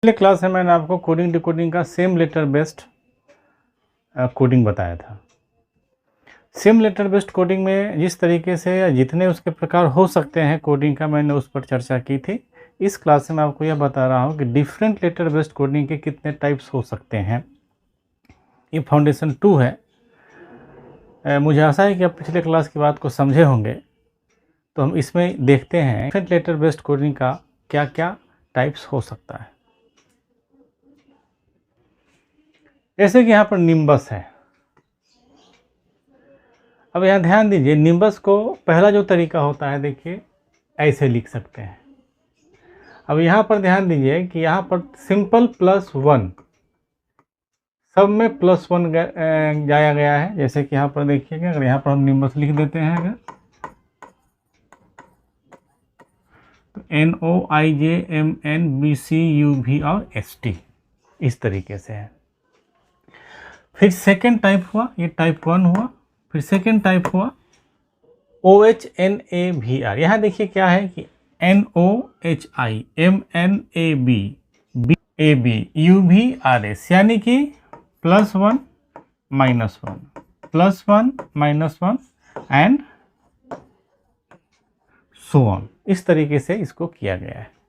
पिछले क्लास में मैंने आपको कोडिंग डिकोडिंग का सेम लेटर बेस्ड कोडिंग बताया था। सेम लेटर बेस्ड कोडिंग में जिस तरीके से या जितने उसके प्रकार हो सकते हैं कोडिंग का, मैंने उस पर चर्चा की थी। इस क्लास में मैं आपको यह बता रहा हूँ कि डिफरेंट लेटर बेस्ड कोडिंग के कितने टाइप्स हो सकते हैं। ये फाउंडेशन 2 है। मुझे आशा है कि आप पिछले क्लास की बात को समझे होंगे। तो हम इसमें देखते हैं डिफरेंट लेटर बेस्ड कोडिंग का क्या क्या टाइप्स हो सकता है। जैसे कि यहाँ पर निम्बस है। अब यहाँ ध्यान दीजिए, निम्बस को पहला जो तरीका होता है, देखिए ऐसे लिख सकते हैं। अब यहाँ पर ध्यान दीजिए कि यहाँ पर सिंपल +1, सब में +1 जाया गया है। जैसे कि यहाँ पर देखिएगा, अगर यहाँ पर हम निम्बस लिख देते हैं अगर, तो NOIJMNBCUV और ST इस तरीके से है। फिर सेकेंड टाइप हुआ, ये टाइप 1 हुआ। फिर सेकेंड टाइप हुआ OHNAVR। यहाँ देखिए क्या है कि NOHIMNABABUVRS, यानी कि +1 -1 +1 -1 एंड सो ऑन। इस तरीके से इसको किया गया है।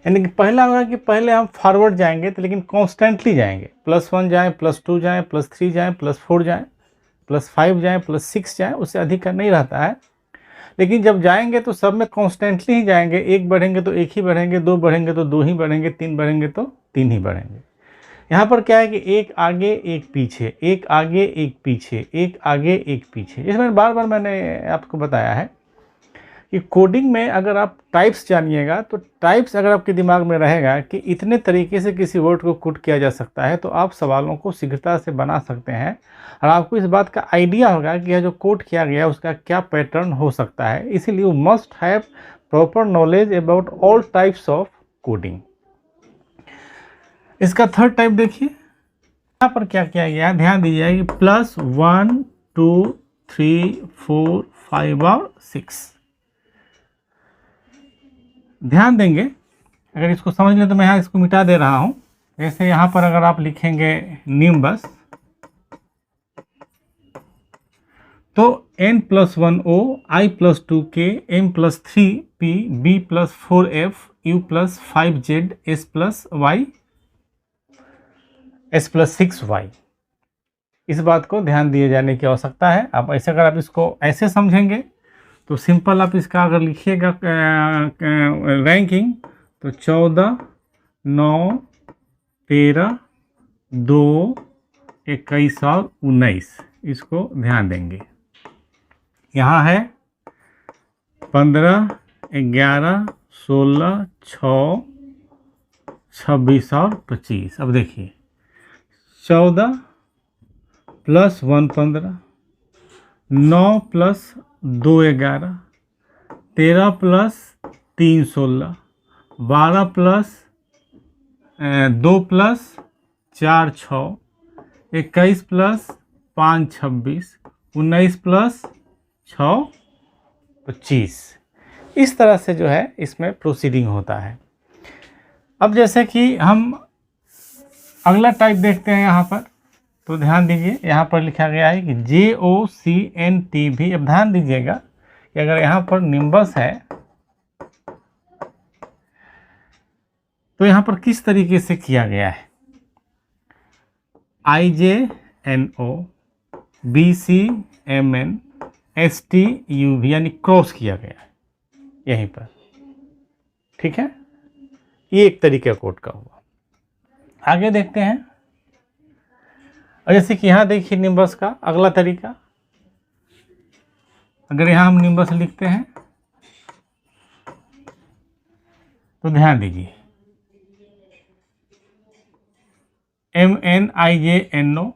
यानी कि पहला होगा कि पहले हम फॉरवर्ड जाएंगे तो लेकिन कॉन्स्टेंटली जाएंगे, +1 जाएँ, +2 जाएँ, +3 जाएँ, +4 जाएँ, +5 जाएँ, +6 जाएँ, उससे अधिक का नहीं रहता है। लेकिन जब जाएंगे तो सब में कॉन्स्टेंटली ही जाएंगे। एक बढ़ेंगे तो एक ही बढ़ेंगे, 2 बढ़ेंगे तो 2 ही बढ़ेंगे, 3 बढ़ेंगे तो 3 ही बढ़ेंगे। यहाँ पर क्या है कि एक आगे एक पीछे, एक आगे एक पीछे, एक आगे एक पीछे। इसमें बार बार मैंने आपको बताया है कि कोडिंग में अगर आप टाइप्स जानिएगा तो टाइप्स अगर आपके दिमाग में रहेगा कि इतने तरीके से किसी वर्ड को कोड किया जा सकता है, तो आप सवालों को शीघ्रता से बना सकते हैं और आपको इस बात का आइडिया होगा कि यह जो कोड किया गया है उसका क्या पैटर्न हो सकता है। इसीलिए you must have proper knowledge about all types of coding. इसका थर्ड टाइप देखिए, यहाँ पर क्या किया गया है, ध्यान दीजिए कि +1 2 3 4 5 और 6। ध्यान देंगे, अगर इसको समझ लें तो मैं यहाँ इसको मिटा दे रहा हूँ। जैसे यहाँ पर अगर आप लिखेंगे निम्बस, तो N+1O, I+2K, M+3P, B+4F, U+5Z, S+Y, S+6Y। इस बात को ध्यान दिए जाने की आवश्यकता है। अब ऐसे अगर आप इसको ऐसे समझेंगे तो सिंपल आप इसका अगर लिखिएगा रैंकिंग, तो 14 9 13 2 21 और 19, इसको ध्यान देंगे। यहाँ है 15 11 16 6 26 और 25। अब देखिए 14 + 1 15, 9 + 2 11, 13 + 3 16, 12 + 2 + 4 6, 21 + 5 26, 19 + 6 25। इस तरह से जो है इसमें प्रोसीडिंग होता है। अब जैसे कि हम अगला टाइप देखते हैं यहाँ पर, तो ध्यान दीजिए यहाँ पर लिखा गया है कि JOCNTV। अब ध्यान दीजिएगा कि अगर यहाँ पर निम्बस है तो यहाँ पर किस तरीके से किया गया है, IJNO BCMN STUV, यानी क्रॉस किया गया है यहीं पर। ठीक है, ये एक तरीका कोड का हुआ। आगे देखते हैं। और जैसे कि यहाँ देखिए निम्बस का अगला तरीका, अगर यहाँ हम निम्बस लिखते हैं तो ध्यान दीजिए MNIJNO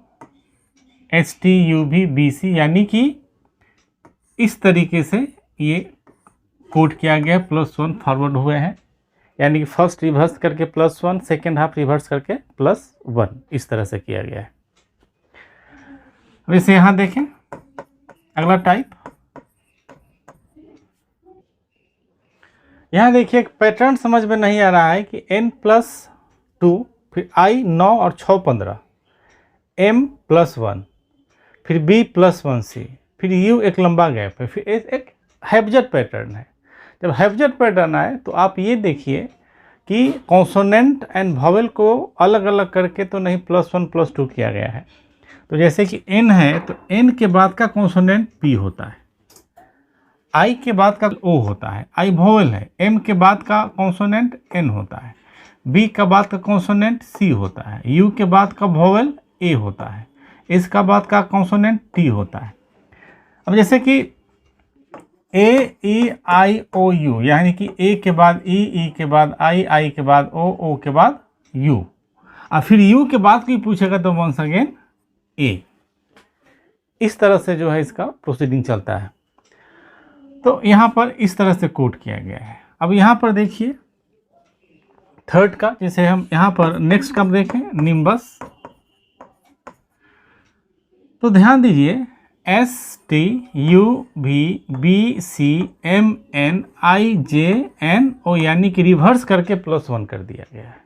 STUV BC, यानी कि इस तरीके से ये कोड किया गया। +1 फॉरवर्ड हुए हैं, यानी कि फर्स्ट रिवर्स करके +1, सेकेंड हाफ रिवर्स करके +1, इस तरह से किया गया है। अब इसे यहाँ देखें अगला टाइप, यहाँ देखिए एक पैटर्न समझ में नहीं आ रहा है कि n+ 2, फिर I 9 और 6 15, M +1, फिर B +1 C, फिर U एक लंबा गैप है, फिर एक हैप्जेड पैटर्न है। जब हैप्जेड पैटर्न आए तो आप ये देखिए कि कॉन्सोनेंट एंड वॉवेल को अलग अलग करके तो नहीं +1 +2 किया गया है। तो जैसे कि N है तो N के बाद का कॉन्सोनेंट P होता है, I के बाद का O होता है, I वॉवेल है, M के बाद का कॉन्सोनेंट N होता है, B का बाद का कॉन्सोनेंट C होता है, U के बाद का वॉवेल A होता है, S का बाद का कॉन्सोनेंट T होता है। अब जैसे कि A E I O U, यानी कि A के बाद E, E के बाद I के बाद O, O के बाद U, और फिर U के बाद कोई पूछेगा तो वंस अगेन A। इस तरह से जो है इसका प्रोसीडिंग चलता है। तो यहाँ पर इस तरह से कोड किया गया है। अब यहाँ पर देखिए थर्ड का, जैसे हम यहाँ पर नेक्स्ट का देखें निम्बस, तो ध्यान दीजिए S T U V B C M N I J N O, यानी कि रिवर्स करके +1 कर दिया गया है।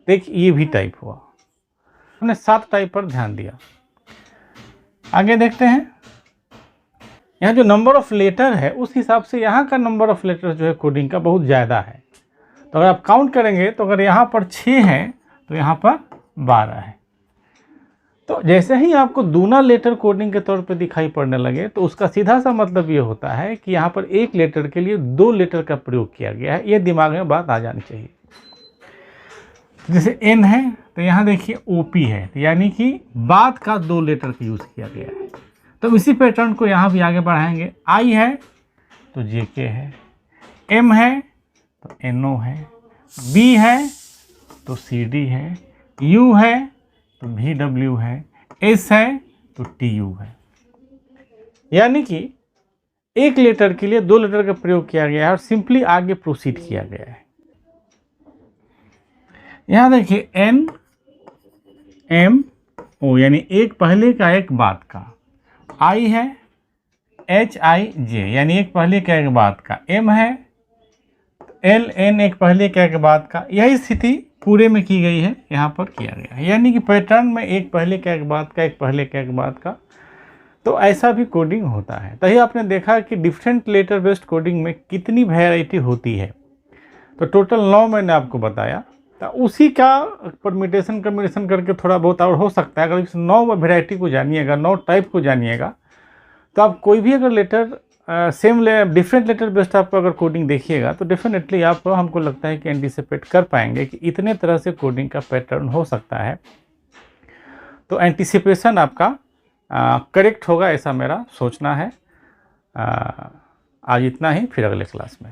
देखिए ये भी टाइप हुआ, हमने 7 टाइप पर ध्यान दिया। आगे देखते हैं, यहाँ जो नंबर ऑफ लेटर है उस हिसाब से यहाँ का नंबर ऑफ लेटर जो है कोडिंग का बहुत ज़्यादा है। तो अगर आप काउंट करेंगे तो अगर यहाँ पर 6 है तो यहाँ पर 12 है। तो जैसे ही आपको दूना लेटर कोडिंग के तौर पे दिखाई पड़ने लगे तो उसका सीधा सा मतलब ये होता है कि यहाँ पर एक लेटर के लिए 2 लेटर का प्रयोग किया गया है। ये दिमाग में बात आ जानी चाहिए। जैसे N है तो यहाँ देखिए OP है, तो यानी कि बाद का 2 लेटर का यूज़ किया गया है। तो इसी पैटर्न को यहाँ भी आगे बढ़ाएंगे। I है तो JK है, M है तो NO है, B है तो CD है, U है तो VW है, S है तो TU है। यानी कि एक लेटर के लिए 2 लेटर का प्रयोग किया गया है और सिंपली आगे प्रोसीड किया गया है। यहाँ देखिए N M O, यानी एक पहले का एक बाद का, I है H I J, यानी एक पहले का एक बाद का, M है L N, एक पहले का एक बाद का। यही स्थिति पूरे में की गई है, यहाँ पर किया गया है। यानी कि पैटर्न में एक पहले का एक बाद का, एक पहले का एक बाद का, तो ऐसा भी कोडिंग होता है। तभी आपने देखा कि डिफरेंट लेटर बेस्ड कोडिंग में कितनी वैरायटी होती है। तो टोटल 9 मैंने आपको बताया, तो उसी का परमिटेशन कम्बिनेशन करके थोड़ा बहुत और हो सकता है। अगर इस 9 वैरायटी को जानिएगा, 9 टाइप को जानिएगा, तो आप कोई भी अगर लेटर डिफरेंट लेटर बेस्ड आप अगर कोडिंग देखिएगा तो डेफिनेटली आप, हमको लगता है कि एंटिसिपेट कर पाएंगे कि इतने तरह से कोडिंग का पैटर्न हो सकता है। तो एंटिसिपेशन आपका करेक्ट होगा, ऐसा मेरा सोचना है। आज इतना ही, फिर अगले क्लास में।